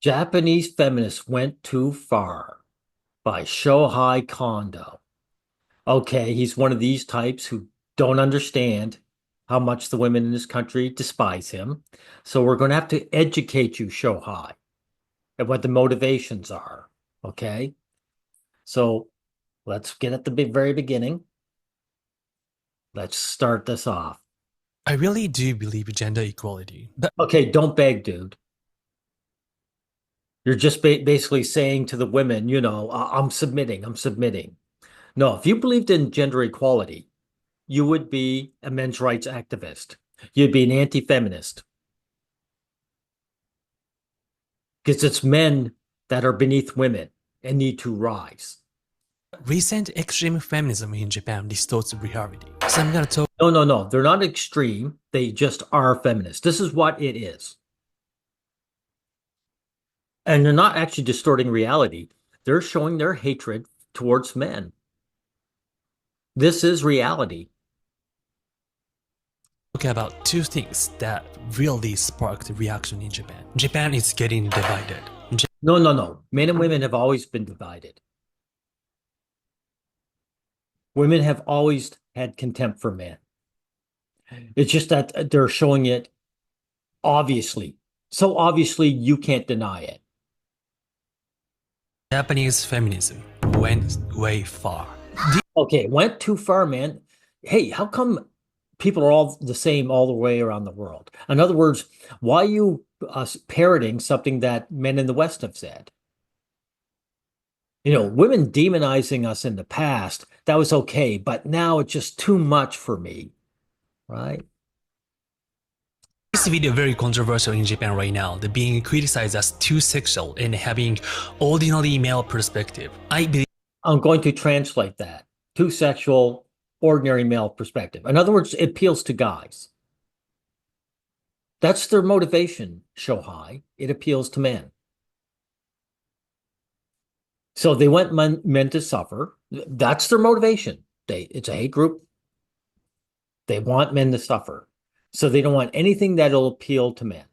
Japanese feminists went too far by Shohei Kondo. Okay, he's one of these types who don't understand how much the women in this country despise him. So we're going to have to educate you, Shohei, and what the motivations are. Okay, so let's get at the very beginning. Let's start this off. I really do believe in gender equality. Okay, don't beg, dude. You're just basically saying to the women, I'm submitting, I'm submitting. No, if you believed in gender equality, you would be a men's rights activist. You'd be an anti-feminist because it's men that are beneath women and need to rise. Recent extreme feminism in Japan distorts reality. So I'm gonna talk. No, no, no. They're not extreme. They just are feminists. This is what it is. And they're not actually distorting reality. They're showing their hatred towards men. This is reality. Talk about two things that really sparked reaction in Japan. Japan is getting divided. No, no, no. Men and women have always been divided. Women have always had contempt for men. It's just that they're showing it obviously. So obviously you can't deny it. Japanese feminism went way far. Okay, went too far, man. Hey, how come people are all the same all the way around the world? In other words, why are you parroting something that men in the West have said? Women demonizing us in the past, that was okay, but now it's just too much for me, right? This video very controversial in Japan right now. They're being criticized as too sexual and having ordinary male perspective. I believe I'm going to translate that. Too sexual, ordinary male perspective. In other words, it appeals to guys. That's their motivation, Shohei. It appeals to men. So they want men to suffer. That's their motivation. It's a hate group. They want men to suffer. So they don't want anything that'll appeal to men.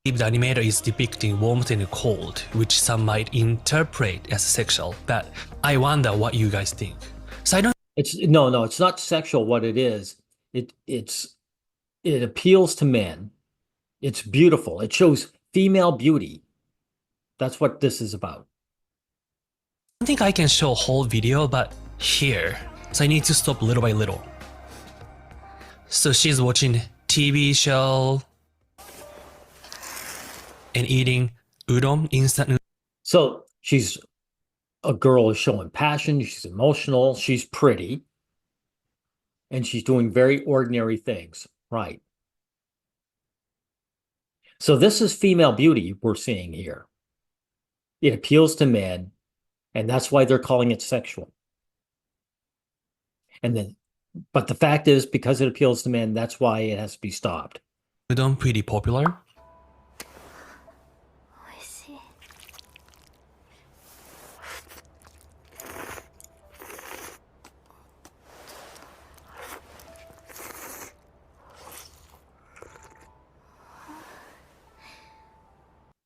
the animator is depicting warmth and cold, which some might interpret as sexual, but I wonder what you guys think. So I don't. No, it's not sexual what it is. It appeals to men. It's beautiful. It shows female beauty. That's what this is about. I don't think I can show a whole video, but here. So I need to stop little by little. So she's watching TV show and eating udon, instant noodles. So she's a girl is showing passion. She's emotional. She's pretty. And she's doing very ordinary things. Right. So this is female beauty we're seeing here. It appeals to men, and that's why they're calling it sexual. But the fact is, because it appeals to men, that's why it has to be stopped. Udon pretty popular.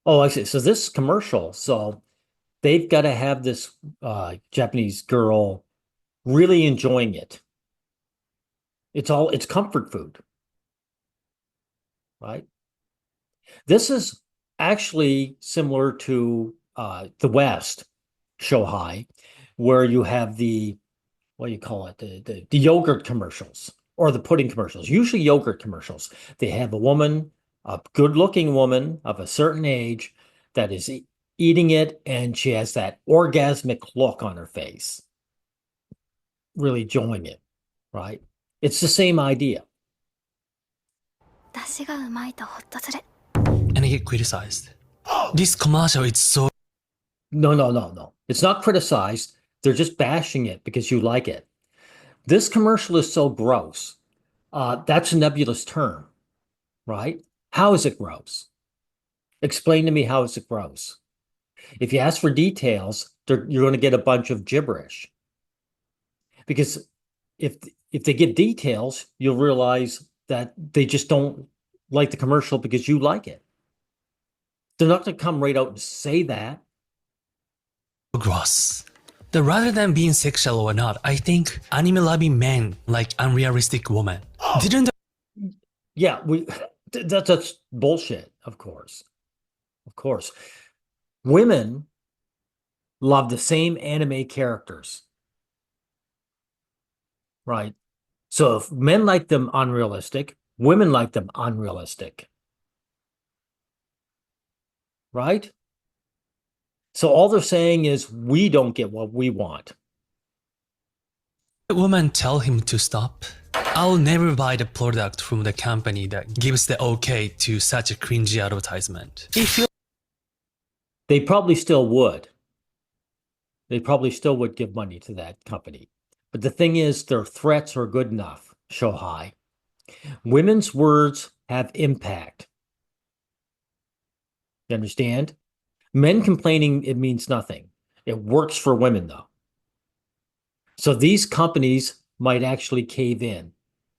Oh, I see. So this commercial, so they've got to have this Japanese girl really enjoying it. It's comfort food, right? This is actually similar to the West, Shohei, where you have what do you call it, the yogurt commercials or the pudding commercials, usually yogurt commercials. They have a good-looking woman of a certain age that is eating it, and she has that orgasmic look on her face, really enjoying it, right? It's the same idea. And I get criticized. This commercial is so. No, no, no, no. It's not criticized. They're just bashing it because you like it. This commercial is so gross. That's a nebulous term, right? How is it gross? Explain to me how is it gross? If you ask for details, you're going to get a bunch of gibberish. Because if they give details, you'll realize that they just don't like the commercial because you like it. They're not going to come right out and say that. Gross. That rather than being sexual or not, I think anime-loving men like unrealistic women. Didn't Yeah, that's bullshit, of course. Of course. Women love the same anime characters, right? So if men like them unrealistic, women like them unrealistic, right? So all they're saying is we don't get what we want. the woman tell him to stop? I'll never buy the product from the company that gives the okay to such a cringy advertisement. It feels They probably still would. They probably still would give money to that company. But the thing is, their threats are good enough, Shohei. Women's words have impact. You understand? Men complaining, it means nothing. It works for women, though. So these companies might actually cave in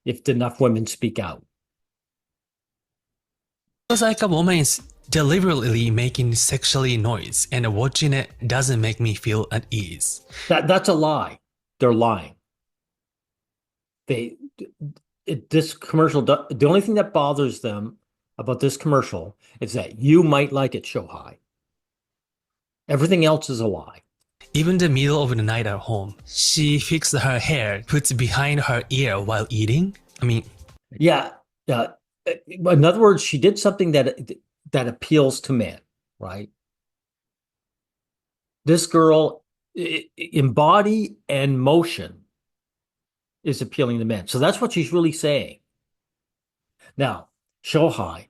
if enough women speak out. like a woman is deliberately making sexually noise and watching it doesn't make me feel at ease. That's a lie. They're lying. They this commercial, the only thing that bothers them about this commercial is that you might like it, Shohei. Everything else is a lie. Even the middle of the night at home, she fixed her hair, puts behind her ear while eating. I mean, Yeah. In other words, she did something that appeals to men, right? This girl, in body and motion, is appealing to men. So that's what she's really saying. Now, Shohei,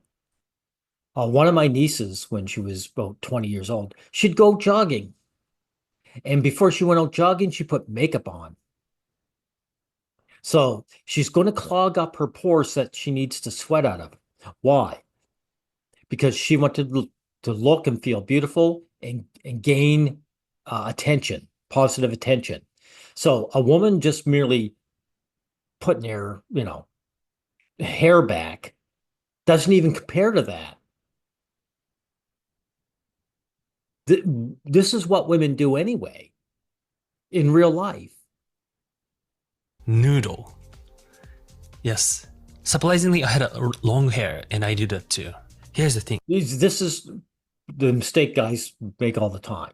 one of my nieces, when she was about 20 years old, she'd go jogging. And before she went out jogging, she put makeup on. So she's going to clog up her pores that she needs to sweat out of. Why? Because she wanted to look and feel beautiful and gain attention, positive attention. So a woman just merely putting her, hair back doesn't even compare to that. This is what women do anyway in real life. noodle. Yes. Surprisingly, I had a long hair and I do that too. Here's the thing. This is the mistake guys make all the time.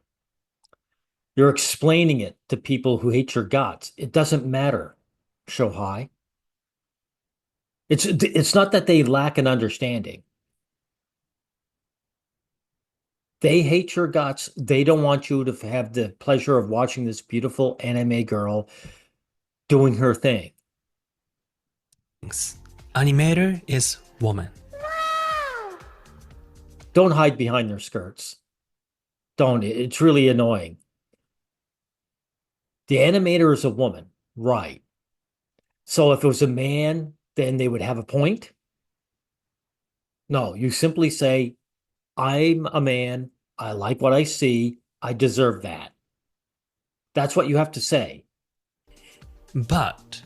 You're explaining it to people who hate your guts. It doesn't matter, Shohei. It's not that they lack an understanding. They hate your guts. They don't want you to have the pleasure of watching this beautiful anime girl doing her thing. Animator is woman. Don't hide behind their skirts. Don't. It's really annoying. The animator is a woman, right? So if it was a man, then they would have a point. No, you simply say, I'm a man. I like what I see. I deserve that. That's what you have to say. But,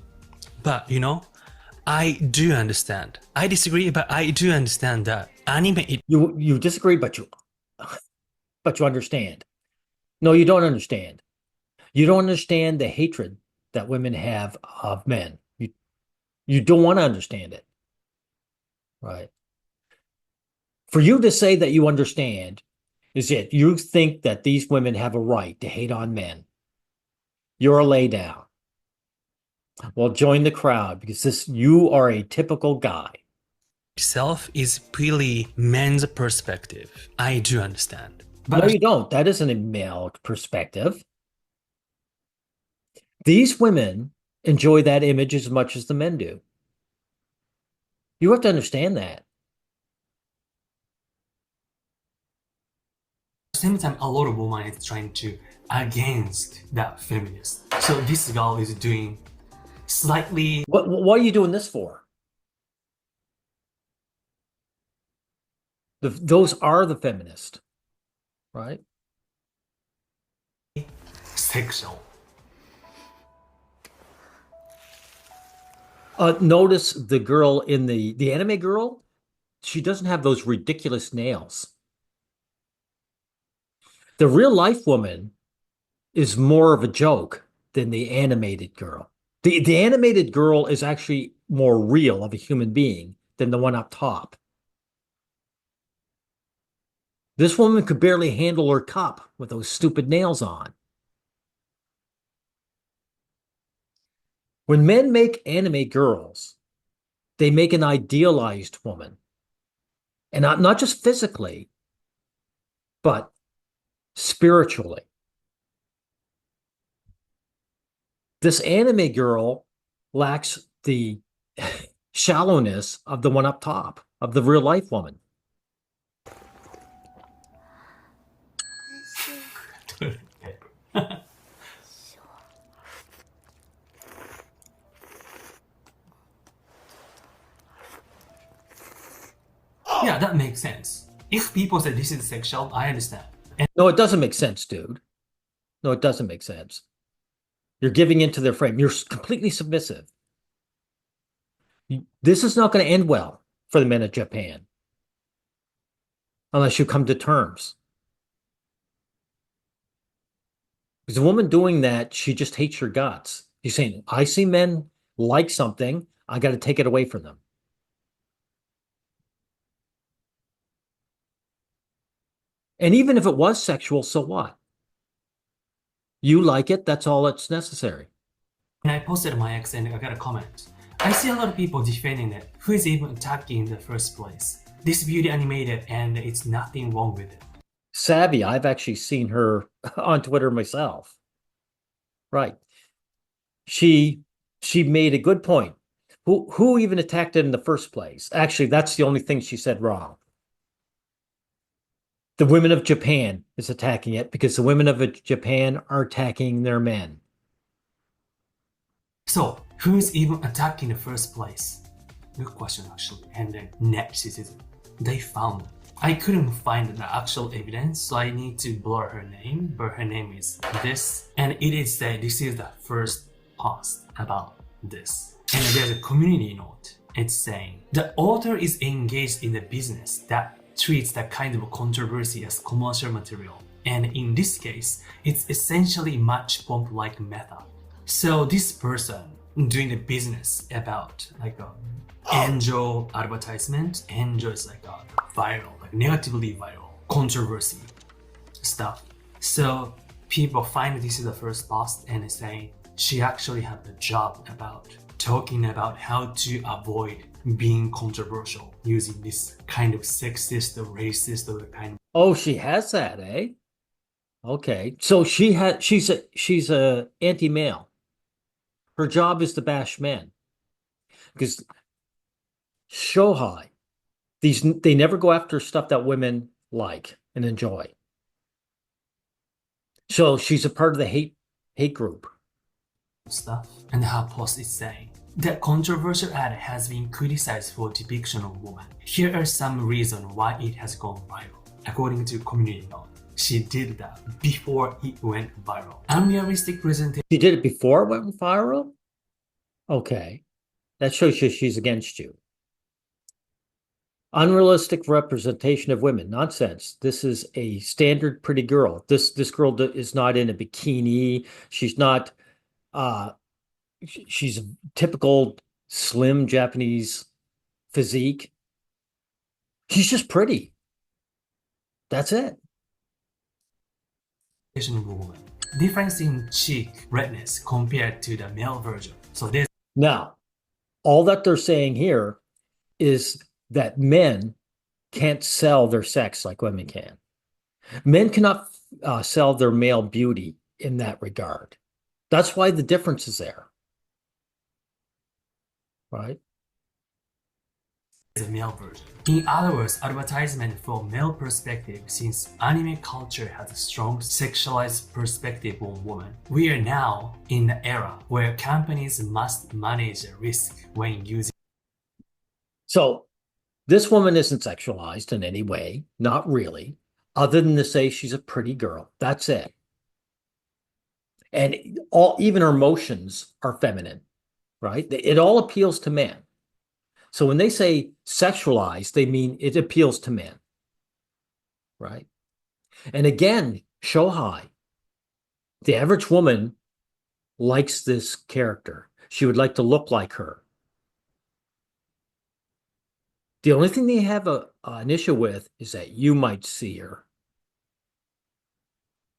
I do understand. I disagree, but I do understand that anime it You disagree, but you understand. No, you don't understand. You don't understand the hatred that women have of men. You don't want to understand it. Right. For you to say that you understand is it you think that these women have a right to hate on men. You're a lay down. Well, join the crowd because you are a typical guy. itself is purely men's perspective. I do understand. No, But you don't. That isn't a male perspective. These women enjoy that image as much as the men do. You have to understand that. at the same time, a lot of women is trying to against that feminist. So this girl is doing slightly What are you doing this for? Those are the feminists, right? sexual. Notice the girl in the anime girl. She doesn't have those ridiculous nails. The real life woman is more of a joke than the animated girl. The animated girl is actually more real of a human being than the one up top. This woman could barely handle her cup with those stupid nails on. When men make anime girls, they make an idealized woman. And not just physically, but spiritually. This anime girl lacks the shallowness of the one up top, of the real life woman. Yeah, that makes sense. If people say this is sexual, I understand. And No, it doesn't make sense, dude. No, it doesn't make sense. You're giving into their frame. You're completely submissive. This is not going to end well for the men of Japan unless you come to terms. Because a woman doing that, she just hates your guts. You're saying, I see men like something, I got to take it away from them. And even if it was sexual, so what? You like it, that's all that's necessary. I posted my ex and I got a comment. I see a lot of people defending it. Who is even attacking in the first place? This beauty animated and it's nothing wrong with it. Savvy, I've actually seen her on Twitter myself. Right. She made a good point. Who even attacked it in the first place? Actually, that's the only thing she said wrong. The women of Japan is attacking it because the women of Japan are attacking their men. So, who is even attacking in the first place? Good question actually. And then narcissism. They found. I couldn't find the actual evidence, so I need to blur her name, but her name is this. And it is that this is the first post about this. And there's a community note. It's saying, the author is engaged in a business that treats that kind of controversy as commercial material. And in this case, it's essentially match bomb like method. So this person doing a business about like a angel advertisement, angel is like a viral, like negatively viral, controversy stuff. So people find this is the first post and saying she actually had a job about talking about how to avoid being controversial using this kind of sexist or racist or kind of. Oh, she has that, eh? Okay. So she's a anti-male. Her job is to bash men. Because Shohei, they never go after stuff that women like and enjoy. So she's a part of the hate group. Stuff. And her post is saying, the controversial ad has been criticized for depiction of women. Here are some reasons why it has gone viral. According to community note, she did that before it went viral. Unrealistic presentation. She did it before it went viral? Okay. That shows you she's against you. Unrealistic representation of women. Nonsense. This is a standard pretty girl. This girl is not in a bikini. She's not she's a typical slim Japanese physique. She's just pretty. That's it. Of a woman. Difference in cheek redness compared to the male version. So there's Now, all that they're saying here is that men can't sell their sex like women can. Men cannot sell their male beauty in that regard. That's why the difference is there. Right? a male version. In other words, advertisement from male perspective, since anime culture has a strong sexualized perspective on women. We are now in the era where companies must manage risk when using. So this woman isn't sexualized in any way, not really, other than to say she's a pretty girl. That's it. And even her emotions are feminine, right? It all appeals to men. So when they say sexualized, they mean it appeals to men, right? And again, Shohei, the average woman likes this character. She would like to look like her. The only thing they have an issue with is that you might see her.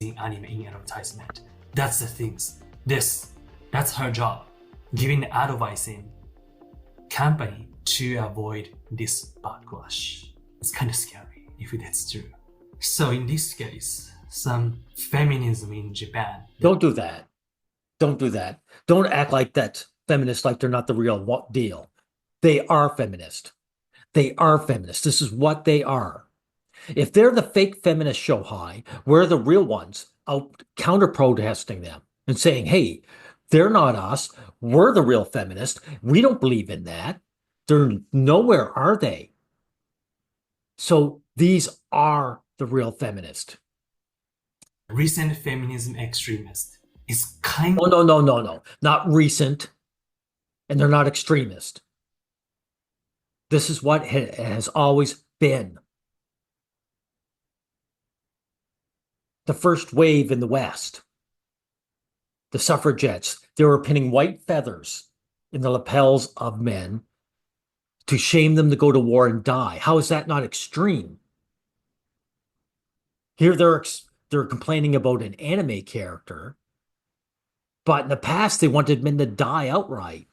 Anime in advertisement. That's the things. That's her job. Giving advice in company to avoid this backlash. It's kind of scary if that's true. So in this case, some feminism in Japan. Don't do that. Don't do that. Don't act like that's feminist, like they're not the real deal. They are feminist. They are feminist. This is what they are. If they're the fake feminist Shohei, we're the real ones out counter protesting them and saying, hey, they're not us. We're the real feminists. We don't believe in that. They're nowhere, are they? So these are the real feminists. Recent feminism extremist is kind Oh, no. Not recent. And they're not extremist. This is what has always been. The first wave in the West, the suffragettes, they were pinning white feathers in the lapels of men to shame them to go to war and die. How is that not extreme? Here they're complaining about an anime character, but in the past they wanted men to die outright.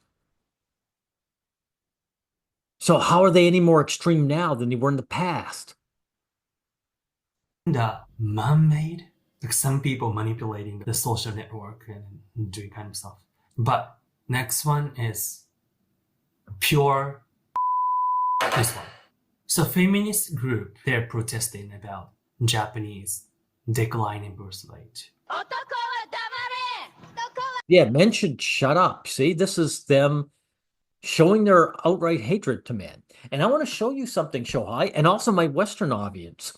So how are they any more extreme now than they were in the past? man-made. Like some people manipulating the social network and doing kind of stuff. But next one is pure this one. So feminist group, they're protesting about Japanese decline in birth rate. Yeah, men should shut up. See, this is them showing their outright hatred to men. And I want to show you something, Shohei, and also my Western audience.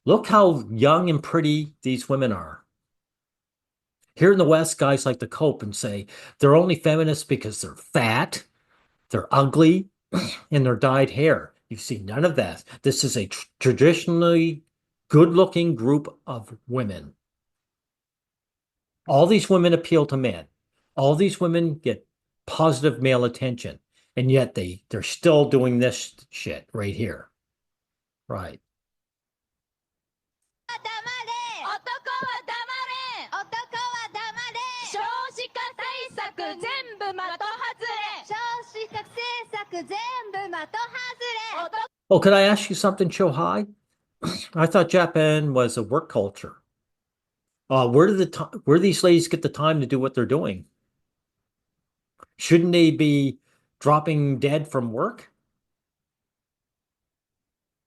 Look how young and pretty these women are. Here in the West, guys like to cope and say they're only feminists because they're fat, they're ugly, and they're dyed hair. You see none of that. This is a traditionally good-looking group of women. All these women appeal to men. All these women get positive male attention. And yet they're still doing this shit right here. Right. Oh, could I ask you something, Shohei? I thought Japan was a work culture. Where do these ladies get the time to do what they're doing? Shouldn't they be dropping dead from work?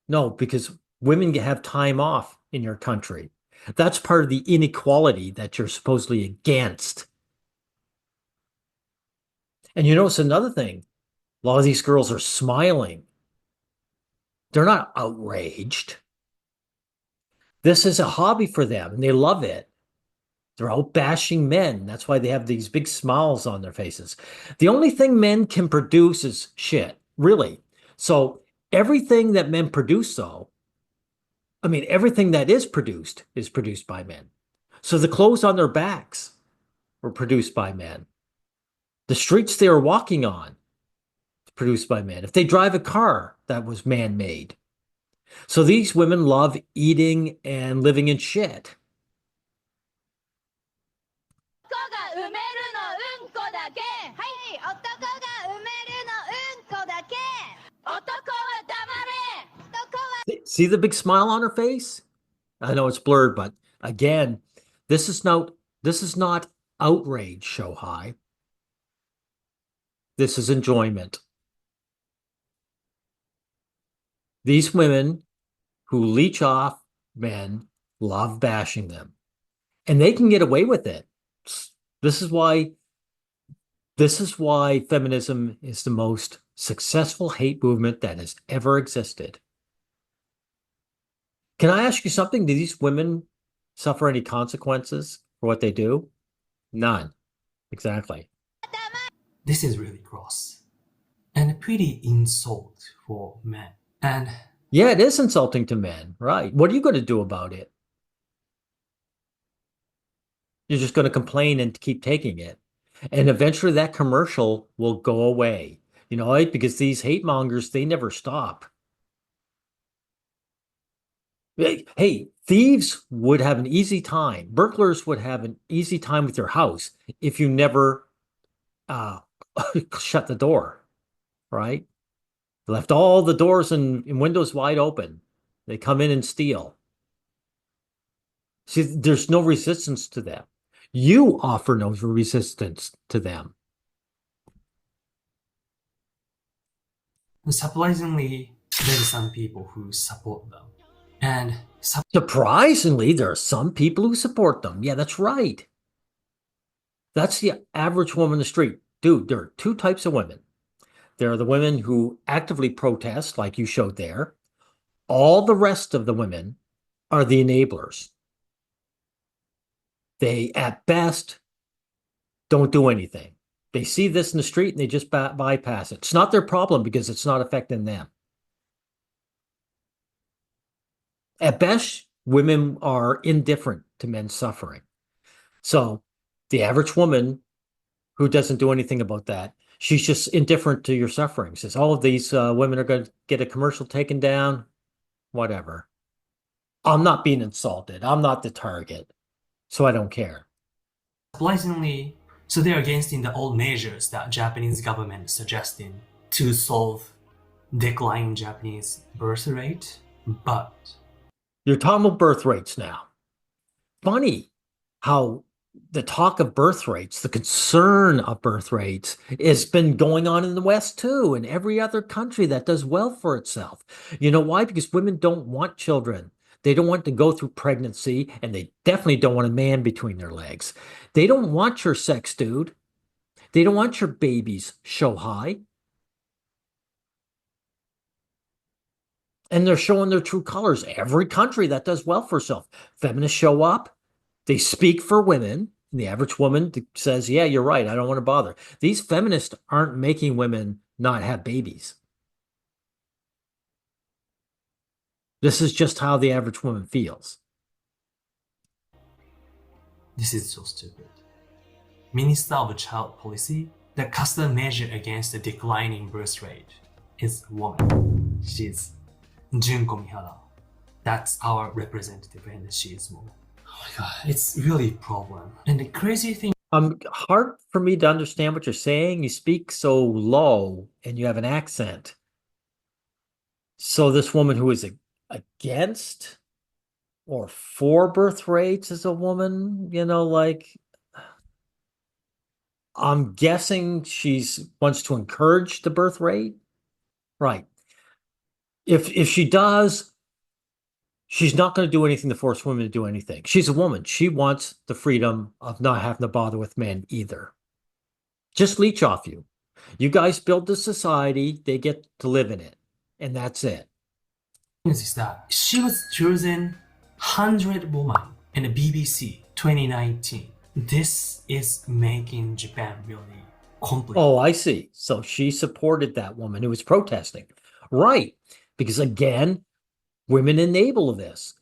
No, because women have time off in your country. That's part of the inequality that you're supposedly against. And you notice another thing, a lot of these girls are smiling. They're not outraged. This is a hobby for them and they love it. They're out bashing men. That's why they have these big smiles on their faces. The only thing men can produce is shit, really. So everything that men produce, though, I mean, everything that is produced by men. So the clothes on their backs were produced by men. The streets they are walking on, produced by men. If they drive a car, that was man-made. So these women love eating and living in shit. See the big smile on her face? I know it's blurred, but again, this is not outrage, Shohei. This is enjoyment. These women who leech off men love bashing them. And they can get away with it. This is why feminism is the most successful hate movement that has ever existed. Can I ask you something? Do these women suffer any consequences for what they do? None. Exactly. This is really gross and a pretty insult for men. And yeah, it is insulting to men, right? What are you going to do about it? You're just going to complain and keep taking it. And eventually that commercial will go away. You know, right? Because these hate mongers, they never stop. Hey, thieves would have an easy time. Burglars would have an easy time with your house if you never uh, shut the door, right? Left all the doors and windows wide open. They come in and steal. See, there's no resistance to them. You offer no resistance to them. Surprisingly, there are some people who support them. And Surprisingly, there are some people who support them. Yeah, that's right. That's the average woman in the street. Dude, there are two types of women. There are the women who actively protest, like you showed there. All the rest of the women are the enablers. They, at best, don't do anything. They see this in the street and they just bypass it. It's not their problem because it's not affecting them. At best, women are indifferent to men's suffering. So the average woman who doesn't do anything about that, she's just indifferent to your suffering. Says, all of these women are going to get a commercial taken down, whatever. I'm not being insulted. I'm not the target. So I don't care. surprisingly, so they're against in the old measures that Japanese government is suggesting to solve declining Japanese birth rate, but You're talking about birth rates now. Funny how the talk of birth rates, the concern of birth rates, has been going on in the West too, and every other country that does well for itself. You know why? Because women don't want children. They don't want to go through pregnancy, and they definitely don't want a man between their legs. They don't want your sex, dude. They don't want your babies, Shohei. And they're showing their true colors. Every country that does well for itself. Feminists show up, they speak for women. And the average woman says, yeah, you're right. I don't want to bother. These feminists aren't making women not have babies. This is just how the average woman feels. this is so stupid. Minister of Child Policy, the custom measure against the declining birth rate is a woman. She's Junko Mihara. That's our representative and she is woman. Oh my god, it's really a problem. And the crazy thing Hard for me to understand what you're saying. You speak so low and you have an accent. So this woman who is against or for birth rates is a woman, like I'm guessing she's wants to encourage the birth rate. Right. If she does, she's not going to do anything to force women to do anything. She's a woman. She wants the freedom of not having to bother with men either. Just leech off you. You guys build the society, they get to live in it. And that's it. is that she was chosen 100 woman in the BBC 2019. This is making Japan really complicated. Oh, I see. So she supported that woman who was protesting. Right. Because again, women enable this.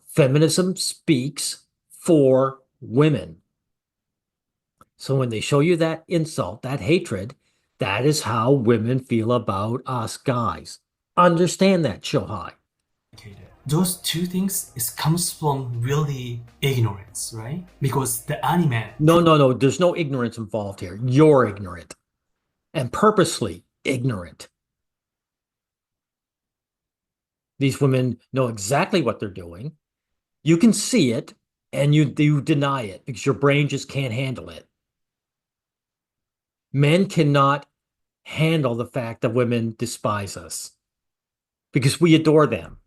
Feminism speaks for women. So when they show you that insult, that hatred, that is how women feel about us guys. Understand that, Shohei. Those two things comes from really ignorance, right? Because the anime. No. There's no ignorance involved here. You're ignorant and purposely ignorant. These women know exactly what they're doing. You can see it and you deny it because your brain just can't handle it. Men cannot handle the fact that women despise us because we adore them.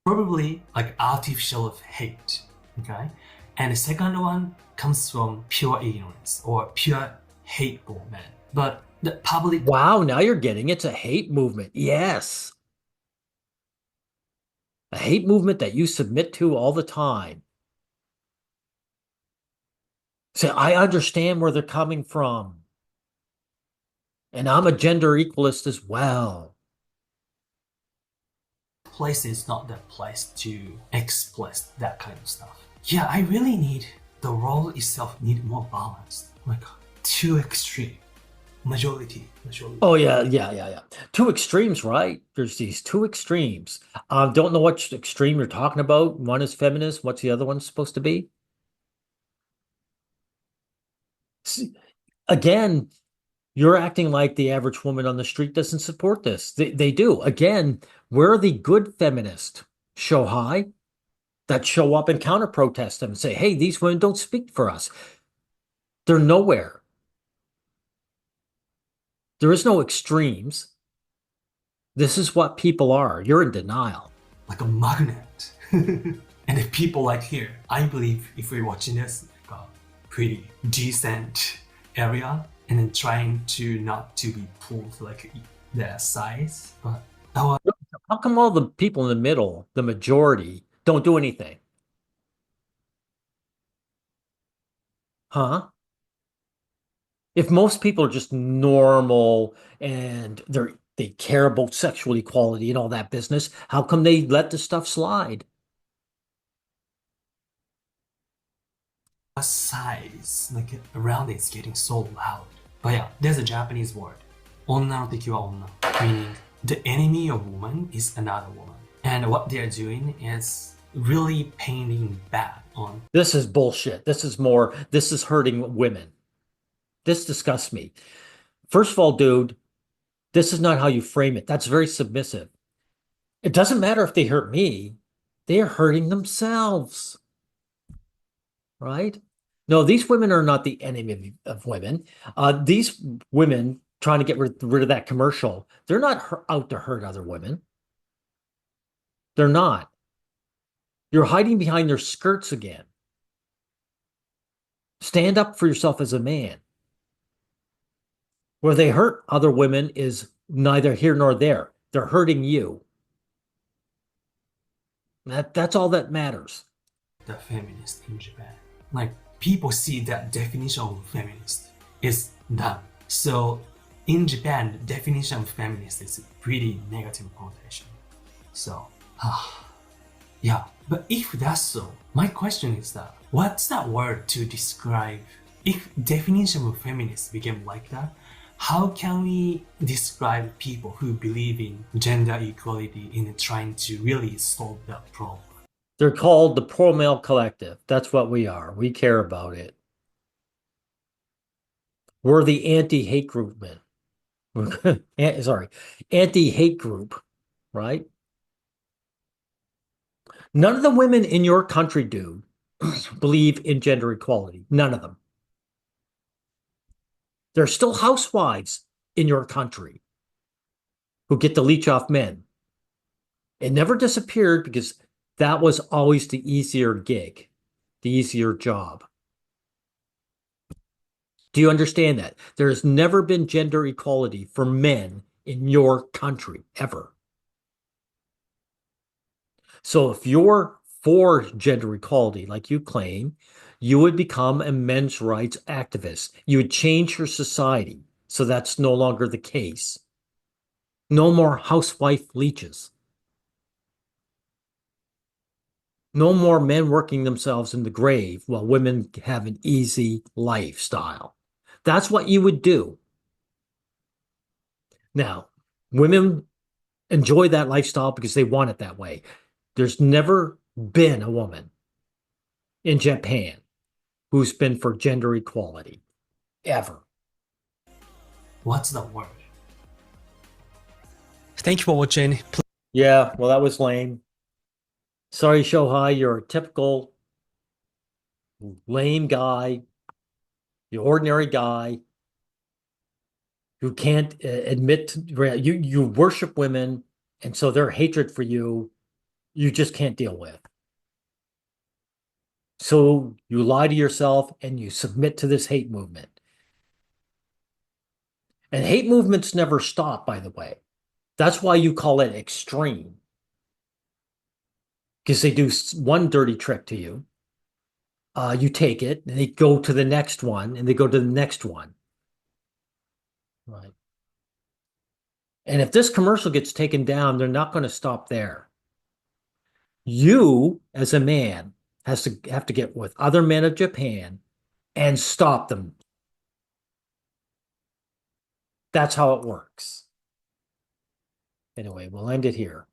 Probably like artificial of hate, okay? And the second one comes from pure ignorance or pure hateful man. But the public. Wow, now you're getting it's a hate movement. Yes. A hate movement that you submit to all the time. Say, I understand where they're coming from. And I'm a gender equalist as well. Place is not the place to express that kind of stuff. yeah, I really need the role itself need more balanced. Like too extreme. Majority. Oh yeah, yeah, yeah, yeah. Two extremes, right? There's these two extremes. Don't know which extreme you're talking about. One is feminist. What's the other one supposed to be? S- Again, you're acting like the average woman on the street doesn't support this. They do. Again, we're the good feminist, Shohei, that show up and counter protest them and say, hey, these women don't speak for us. They're nowhere. There is no extremes. This is what people are. You're in denial. Like a magnet. And the people like here, I believe if we're watching this, like a pretty decent area, and then trying to not to be pulled like their size, but our How come all the people in the middle, the majority, don't do anything? Huh? If most people are just normal and they care about sexual equality and all that business, how come they let this stuff slide? size, like around it's getting so loud. But yeah, there's a Japanese word. 女の敵は女, meaning the enemy of woman is another woman. And what they're doing is really painting bad on. This is bullshit. This is hurting women. This disgusts me. First of all, dude, this is not how you frame it. That's very submissive. It doesn't matter if they hurt me, they are hurting themselves, right? No, these women are not the enemy of women. These women trying to get rid of that commercial, they're not out to hurt other women. They're not. You're hiding behind their skirts again. Stand up for yourself as a man. Where they hurt other women is neither here nor there. They're hurting you. That's all that matters. The feminist in Japan. Like people see that definition of feminist is done. So in Japan, the definition of feminist is pretty negative connotation. So, yeah. But if that's so, my question is that what's that word to describe? If definition of feminist became like that, how can we describe people who believe in gender equality in trying to really solve that problem? They're called the Pro Male Collective. That's what we are. We care about it. We're the anti-hate group men. Sorry, anti-hate group, right? None of the women in your country, dude, believe in gender equality. None of them. There's still housewives in your country who get to leech off men. It never disappeared because that was always the easier gig, the easier job. Do you understand that? There has never been gender equality for men in your country, ever. So if you're for gender equality, like you claim, you would become a men's rights activist. You would change your society. So that's no longer the case. No more housewife leeches. No more men working themselves in the grave while women have an easy lifestyle. That's what you would do. Now, women enjoy that lifestyle because they want it that way. There's never been a woman in Japan who's been for gender equality, ever. What's the word? Thank you for watching. Yeah, well, that was lame. Sorry, Shohei, you're a typical lame guy, the ordinary guy who can't admit you worship women, and so their hatred for you just can't deal with. So you lie to yourself and you submit to this hate movement. And hate movements never stop, by the way. That's why you call it extreme. Because they do one dirty trick to you. You take it, and they go to the next one, and they go to the next one. Right. And if this commercial gets taken down, they're not going to stop there. You, as a man, has to have to get with other men of Japan and stop them. That's how it works. Anyway, we'll end it here.